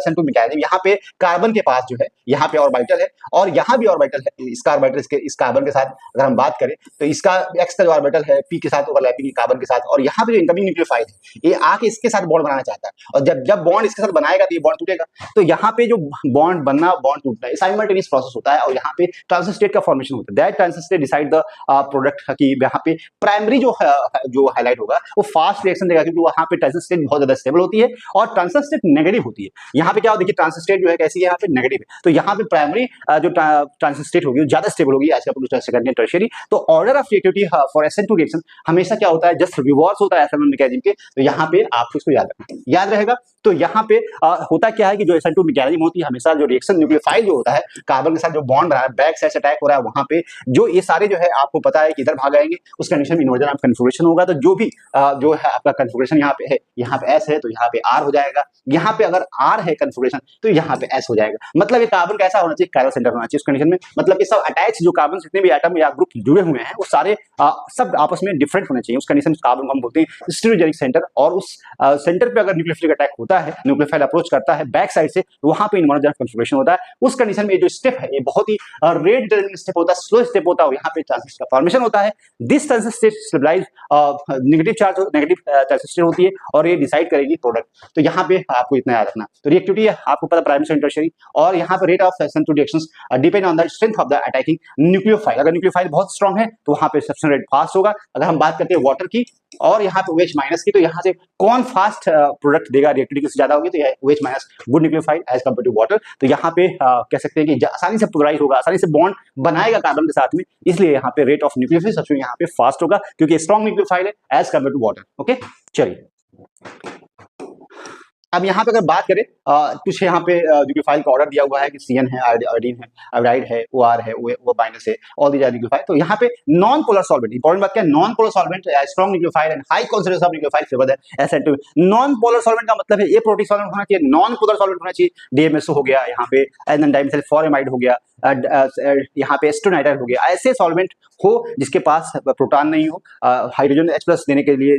SN2 mechanism, यहाँ पे carbon के पास जो है यहाँ पे ऑर्बिटल है और यहाँ भी ऑर्बिटल है, इसका ऑर्बिटल इस कार्बन के साथ अगर हम बात करें तो इसका एक्स का जो ऑर्बिटल है पी के साथ ओवरलैपिंग कार्बन के साथ, और यहाँ पे जो इनकमिंग न्यूक्लियोफाइल है ये आके इसके साथ बॉन्ड बनाना चाहता है, और जब जब बॉन्ड इसके साथ बनाएगा तो ये बॉन्ड टूटेगा। तो यहाँ पे जो बॉन्ड बनना बॉन्ड टूटना साइमल्टेनियस प्रोसेस होता है, और यहाँ पे ट्रांजिशन स्टेट का फॉर्मेशन होता है। That transition state decide the product की यहाँ पे प्राइमरी जो हाईलाइट होगा वो फास्ट रिएक्शन देगा, क्योंकि वहाँ पे ट्रांजिशन स्टेट बहुत ज्यादा स्टेबल होती है और ट्रांजिशन स्टेट नेगेटिव होती है। यहाँ पे क्या देखिए ट्रांजिशन स्टेट जो है कैसी है, यहाँ पे नेगेटिव है, तो यहाँ पे प्राइमरी जो ट्रांजिशन स्टेट होगी ज्यादा स्टेबल होगी as compare to secondary tertiary. तो order of reactivity for SN2 reaction हमेशा क्या होता है, जस्ट रिवर्स होता है SN1 मैकेनिज्म के। तो यहाँ पे आपको इसको याद रहेगा। तो यहाँ पे होता क्या है कि जो SN2 मैकेनिज्म होती है हमेशा जो रिएक्शन न्यूक्लियोफाइल जो होता है कार्बन के साथ जो बॉन्ड रहा है बैक साइड से अटैक हो रहा है, वहां पे जो ये सारे जो है आपको पता है कि इधर भाग आएंगे, उस कंडीशन में इन्वर्जन ऑफ कन्फिगरेशन होगा। तो जो भी जो है आपका कन्फिगरेशन यहाँ पे है, यहाँ पे S है तो यहाँ पे R हो जाएगा, यहाँ पे अगर R है कन्फिगरेशन तो यहाँ पे S हो जाएगा। मतलब ये कार्बन कैसा होना चाहिए, कायरल सेंटर होना चाहिए उस कंडीशन में। मतलब ये सब अटैच जो कार्बन जितने भी एटम या ग्रुप जुड़े हुए हैं वो सारे सब आपस में डिफरेंट होने चाहिए। उस कंडीशन कार्बन को हम बोलते हैं स्टीरियोजेनिक सेंटर, और उस सेंटर पे अगर न्यूक्लियोफिलिक अटैक होता है, न्यूक्लियोफाइल अप्रोच करता है बैक साइड से, तो वहां पे इन्वर्जन ऑफ कन्फिगरेशन होता है। उस कंडीशन में जो स्टेप है ये बहुत ही रेट डिटरमिनिंग स्टेप होता है, स्लो स्टेप होता है, और यहाँ पे ट्रांजिशन का फॉर्मेशन होता है। This transition state stabilise negative charge negative transition state होती है और ये डिसाइड करेगी प्रोडक्ट। तो यहाँ पे आपको इतना याद रखना। तो रिएक्टिविटी आपको पता प्राइमरी सेकेंडरी टर्शियरी, और यहाँ पे rate of SN2 reactions depend on the strength of the attacking nucleophile. अगर न्यूक्लियोफाइल बहुत स्ट्रांग है तो वहां पे सबसे रेट फास्ट होगा। अगर हम बात करते हैं वाटर की और यहाँ पे OH माइनस की, तो यहाँ से कौन फास्ट प्रोडक्ट देगा, रिएक्टिविटी किससे ज्यादा होगी, तो OH minus good nucleophile as compare to water. तो यहाँ पे कह सकते हैं कि आसानी से पोलराइज होगा, आसानी से बॉन्ड बनाएगा कार्बन के साथ में, इसलिए यहाँ पे रेट ऑफ न्यूक्लियोफिलिक सबसे यहाँ पे फास्ट होगा, क्योंकि स्ट्रॉन्ग न्यूक्लियोफाइल है as compare to water. Okay चलिए, अब यहाँ पे अगर बात करें कुछ यहाँ पे न्यूक्लियोफाइल का ऑर्डर दिया हुआ है कि CN है, आयोडीन है, आयोडाइड है, OR है, O माइनस है, ऑल दीज आर न्यूक्लियोफाइल। तो यहाँ पे नॉन पोलर सॉल्वेंट, इंपॉर्टेंट बात क्या है, non polar solvent strong nucleophile and high concentration of nucleophile favour the SN2। Non polar solvent का मतलब है ये प्रोटीन सॉल्वेंट होना चाहिए, नॉन पोलर सॉल्वेंट होना चाहिए। DMSO हो गया, यहाँ पे डाइमेथिल फॉर्मेमाइड हो गया, यहाँ पे एस्टोनाइट्राइल हो गया, ऐसे सॉल्वेंट हो जिसके पास प्रोटॉन नहीं हो, हाइड्रोजन H+ देने के लिए